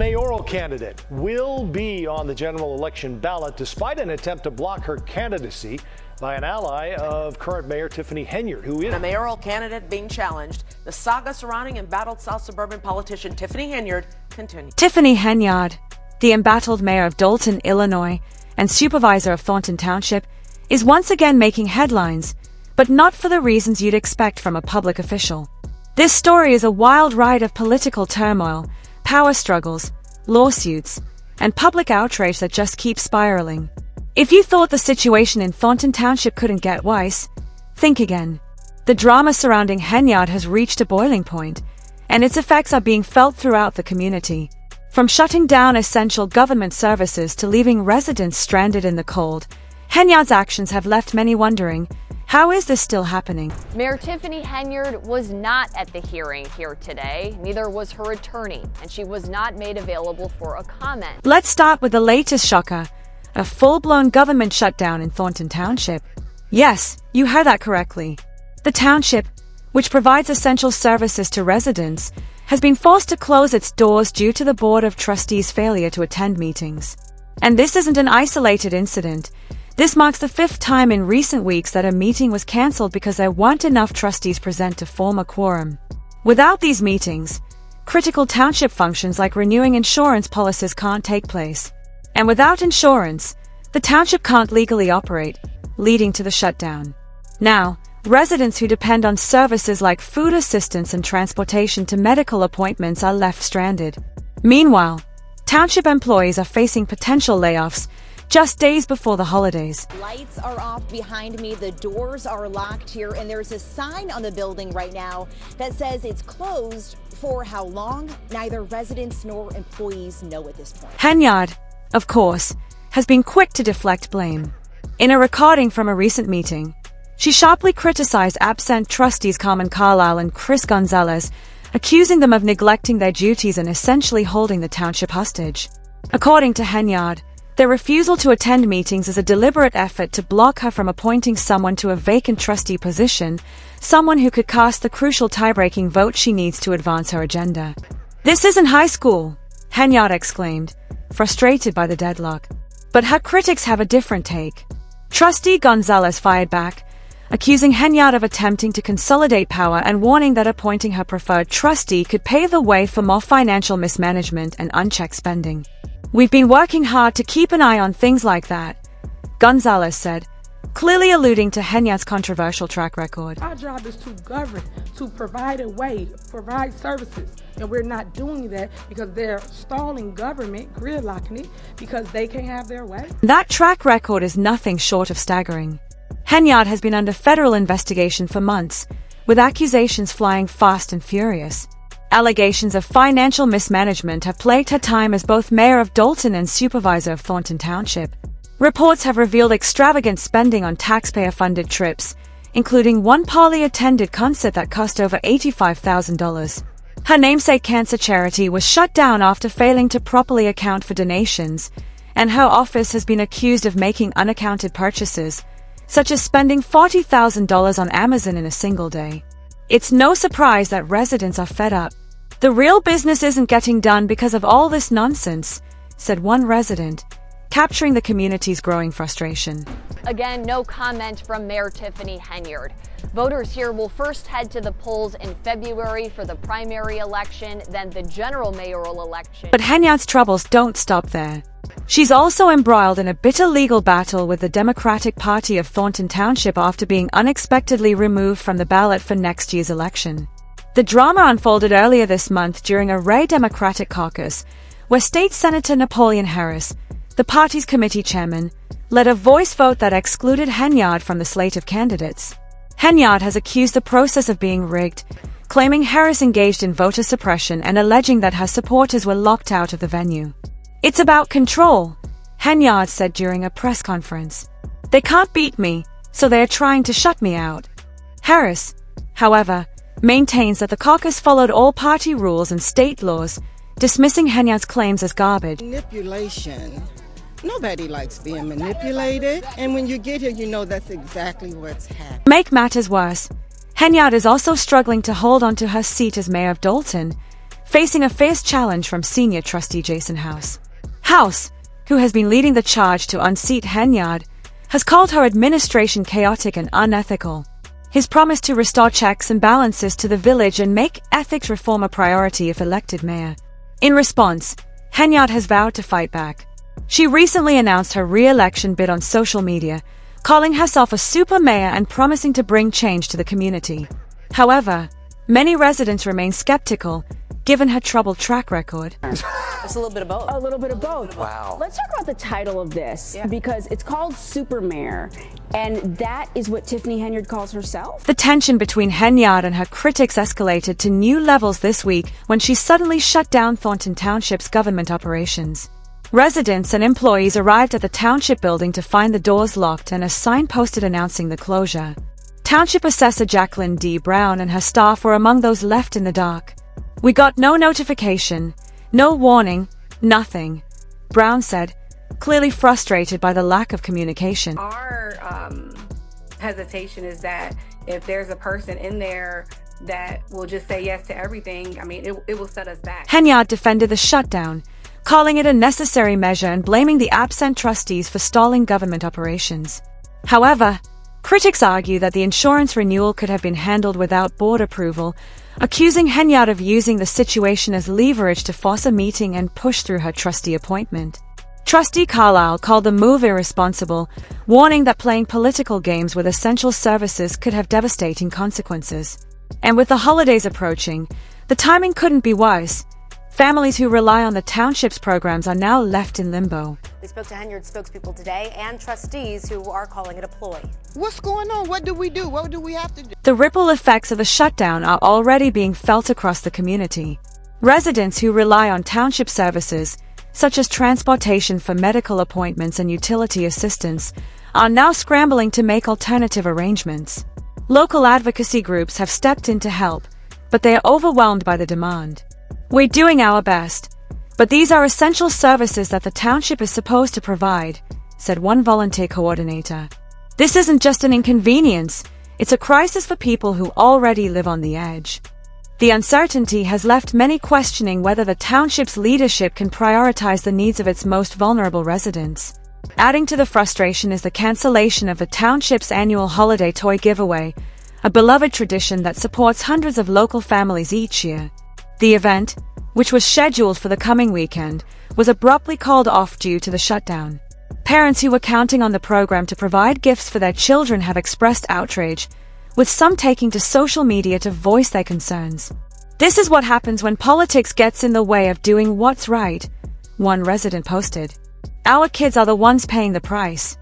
mayoral candidate will be on the general election ballot despite an attempt to block her candidacy by an ally of current Mayor Tiffany Henyard, who is a mayoral candidate being challenged. The saga surrounding embattled South suburban politician Tiffany Henyard continues. Tiffany Henyard, the embattled mayor of Dalton, Illinois, and supervisor of Thornton Township, is once again making headlines, but not for the reasons you'd expect from a public official. This story is a wild ride of political turmoil, power struggles, lawsuits, and public outrage that just keeps spiraling. If you thought the situation in Thornton Township couldn't get worse, think again. The drama surrounding Henyard has reached a boiling point, and its effects are being felt throughout the community. From shutting down essential government services to leaving residents stranded in the cold, Henyard's actions have left many wondering, how is this still happening? Mayor Tiffany Henyard was not at the hearing here today. Neither was her attorney, and she was not made available for a comment. Let's start with the latest shocker, a full-blown government shutdown in Thornton Township. Yes, you heard that correctly. The township, which provides essential services to residents, has been forced to close its doors due to the Board of Trustees' failure to attend meetings. And this isn't an isolated incident. This marks the fifth time in recent weeks that a meeting was cancelled because there weren't enough trustees present to form a quorum. Without these meetings, critical township functions like renewing insurance policies can't take place. And without insurance, the township can't legally operate, leading to the shutdown. Now, residents who depend on services like food assistance and transportation to medical appointments are left stranded. Meanwhile, township employees are facing potential layoffs just days before the holidays. Lights are off behind me, the doors are locked here, and there's a sign on the building right now that says it's closed. For how long? Neither residents nor employees know at this point. Henyard, of course, has been quick to deflect blame. In a recording from a recent meeting, she sharply criticized absent trustees Carmen Carlisle and Chris Gonzalez, accusing them of neglecting their duties and essentially holding the township hostage. According to Henyard, their refusal to attend meetings is a deliberate effort to block her from appointing someone to a vacant trustee position, someone who could cast the crucial tie-breaking vote she needs to advance her agenda. "This isn't high school," Henyard exclaimed, frustrated by the deadlock. But her critics have a different take. Trustee Gonzalez fired back, accusing Henyard of attempting to consolidate power and warning that appointing her preferred trustee could pave the way for more financial mismanagement and unchecked spending. "We've been working hard to keep an eye on things like that," Gonzalez said, clearly alluding to Henyard's controversial track record. Our job is to govern, to provide a way, provide services, and we're not doing that because they're stalling government, gridlocking it, because they can't have their way. That track record is nothing short of staggering. Henyard has been under federal investigation for months, with accusations flying fast and furious. Allegations of financial mismanagement have plagued her time as both mayor of Dalton and supervisor of Thornton Township. Reports have revealed extravagant spending on taxpayer-funded trips, including one poorly attended concert that cost over $85,000. Her namesake cancer charity was shut down after failing to properly account for donations, and her office has been accused of making unaccounted purchases, such as spending $40,000 on Amazon in a single day. It's no surprise that residents are fed up. "The real business isn't getting done because of all this nonsense," said one resident, capturing the community's growing frustration. Again, no comment from Mayor Tiffany Henyard. Voters here will first head to the polls in February for the primary election, then the general mayoral election. But Henyard's troubles don't stop there. She's also embroiled in a bitter legal battle with the Democratic Party of Thornton Township after being unexpectedly removed from the ballot for next year's election. The drama unfolded earlier this month during a rare Democratic caucus, where State Senator Napoleon Harris, the party's committee chairman, led a voice vote that excluded Henyard from the slate of candidates. Henyard has accused the process of being rigged, claiming Harris engaged in voter suppression and alleging that her supporters were locked out of the venue. "It's about control," Henyard said during a press conference. "They can't beat me, so they are trying to shut me out." Harris, however, maintains that the caucus followed all party rules and state laws, dismissing Henyard's claims as garbage. Manipulation. Nobody likes being manipulated, and when you get here, you know that's exactly what's happening. Make matters worse, Henyard is also struggling to hold on to her seat as mayor of Dalton, facing a fierce challenge from senior trustee Jason House. House, who has been leading the charge to unseat Henyard, has called her administration chaotic and unethical. His promise to restore checks and balances to the village and make ethics reform a priority if elected mayor. In response, Henyard has vowed to fight back. She recently announced her re-election bid on social media, calling herself a super mayor and promising to bring change to the community. However, many residents remain skeptical, given her troubled track record. It's a little bit of both. A little bit of both. Wow. Let's talk about the title of this, because it's called Super Mayor, and that is what Tiffany Henyard calls herself. The tension between Henyard and her critics escalated to new levels this week when she suddenly shut down Thornton Township's government operations. Residents and employees arrived at the township building to find the doors locked and a sign posted announcing the closure. Township Assessor Jacqueline D. Brown and her staff were among those left in the dark. "We got no notification, no warning, nothing," Brown said, clearly frustrated by the lack of communication. Our hesitation is that if there's a person in there that will just say yes to everything, I mean, it will set us back. Henyard defended the shutdown, calling it a necessary measure and blaming the absent trustees for stalling government operations. However, critics argue that the insurance renewal could have been handled without board approval, accusing Henyard of using the situation as leverage to force a meeting and push through her trustee appointment. Trustee Carlisle called the move irresponsible, warning that playing political games with essential services could have devastating consequences. And with the holidays approaching, the timing couldn't be worse. Families who rely on the township's programs are now left in limbo. We spoke to Henyard spokespeople today and trustees who are calling it a ploy. What's going on? What do we do? What do we have to do? The ripple effects of the shutdown are already being felt across the community. Residents who rely on township services, such as transportation for medical appointments and utility assistance, are now scrambling to make alternative arrangements. Local advocacy groups have stepped in to help, but they are overwhelmed by the demand. "We're doing our best, but these are essential services that the township is supposed to provide," said one volunteer coordinator. "This isn't just an inconvenience, it's a crisis for people who already live on the edge." The uncertainty has left many questioning whether the township's leadership can prioritize the needs of its most vulnerable residents. Adding to the frustration is the cancellation of the township's annual holiday toy giveaway, a beloved tradition that supports hundreds of local families each year. The event, which was scheduled for the coming weekend, was abruptly called off due to the shutdown. Parents who were counting on the program to provide gifts for their children have expressed outrage, with some taking to social media to voice their concerns. "This is what happens when politics gets in the way of doing what's right," one resident posted. "Our kids are the ones paying the price."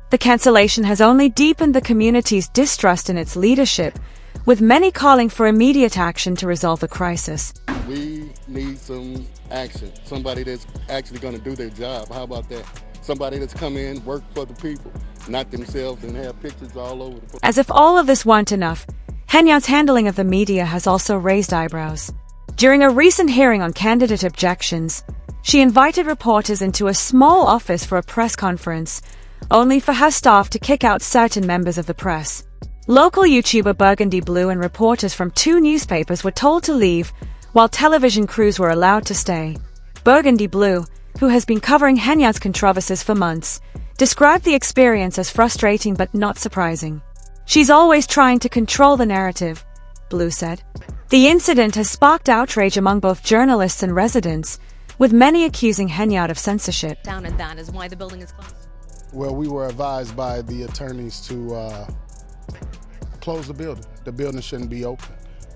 The cancellation has only deepened the community's distrust in its leadership, with many calling for immediate action to resolve the crisis. We need some action. Somebody that's actually going to do their job. How about that? Somebody that's come in, work for the people, not themselves, and have pictures all over the place. As if all of this weren't enough, Henyard's handling of the media has also raised eyebrows. During a recent hearing on candidate objections, she invited reporters into a small office for a press conference, only for her staff to kick out certain members of the press. Local YouTuber Burgundy Blue and reporters from 2 newspapers were told to leave, while television crews were allowed to stay. Burgundy Blue, who has been covering Henyard's controversies for months, described the experience as frustrating but not surprising. "She's always trying to control the narrative," Blue said. The incident has sparked outrage among both journalists and residents, with many accusing Henyard of censorship. Down at that is why the building is closed. Well, we were advised by the attorneys to close the building. The building shouldn't be open.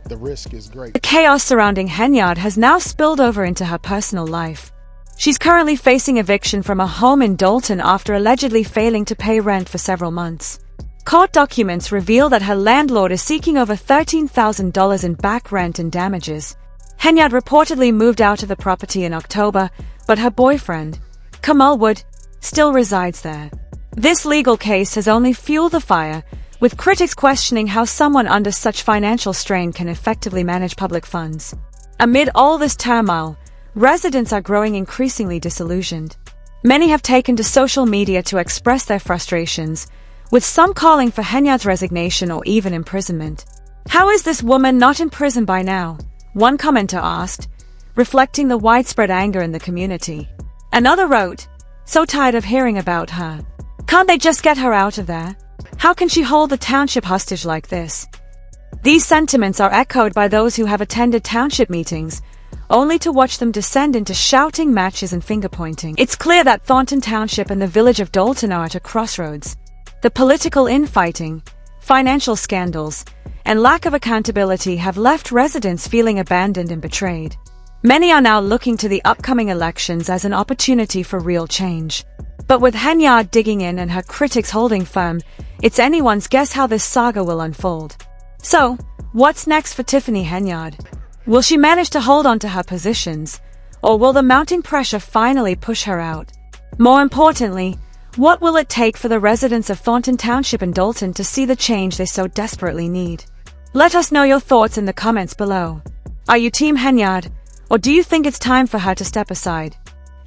The risk is great. The chaos surrounding Henyard has now spilled over into her personal life. She's currently facing eviction from a home in Dalton after allegedly failing to pay rent for several months. Court documents reveal that her landlord is seeking over $13,000 in back rent and damages. Henyard reportedly moved out of the property in October, but her boyfriend, Kamal Wood, still resides there. This legal case has only fueled the fire, with critics questioning how someone under such financial strain can effectively manage public funds. Amid all this turmoil, residents are growing increasingly disillusioned. Many have taken to social media to express their frustrations, with some calling for Henyard's resignation or even imprisonment. "How is this woman not in prison by now?" one commenter asked. reflecting the widespread anger in the community. Another wrote, "So tired of hearing about her. Can't they just get her out of there? How can she hold the township hostage like this?" These sentiments are echoed by those who have attended township meetings, only to watch them descend into shouting matches and finger-pointing. It's clear that Thornton Township and the village of Dalton are at a crossroads. The political infighting, financial scandals, and lack of accountability have left residents feeling abandoned and betrayed. Many are now looking to the upcoming elections as an opportunity for real change. But with Henyard digging in and her critics holding firm, it's anyone's guess how this saga will unfold. So, what's next for Tiffany Henyard? Will she manage to hold on to her positions, or will the mounting pressure finally push her out? More importantly, what will it take for the residents of Thornton Township and Dalton to see the change they so desperately need? Let us know your thoughts in the comments below. Are you Team Henyard, or do you think it's time for her to step aside?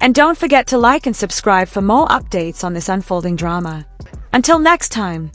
And don't forget to like and subscribe for more updates on this unfolding drama. Until next time.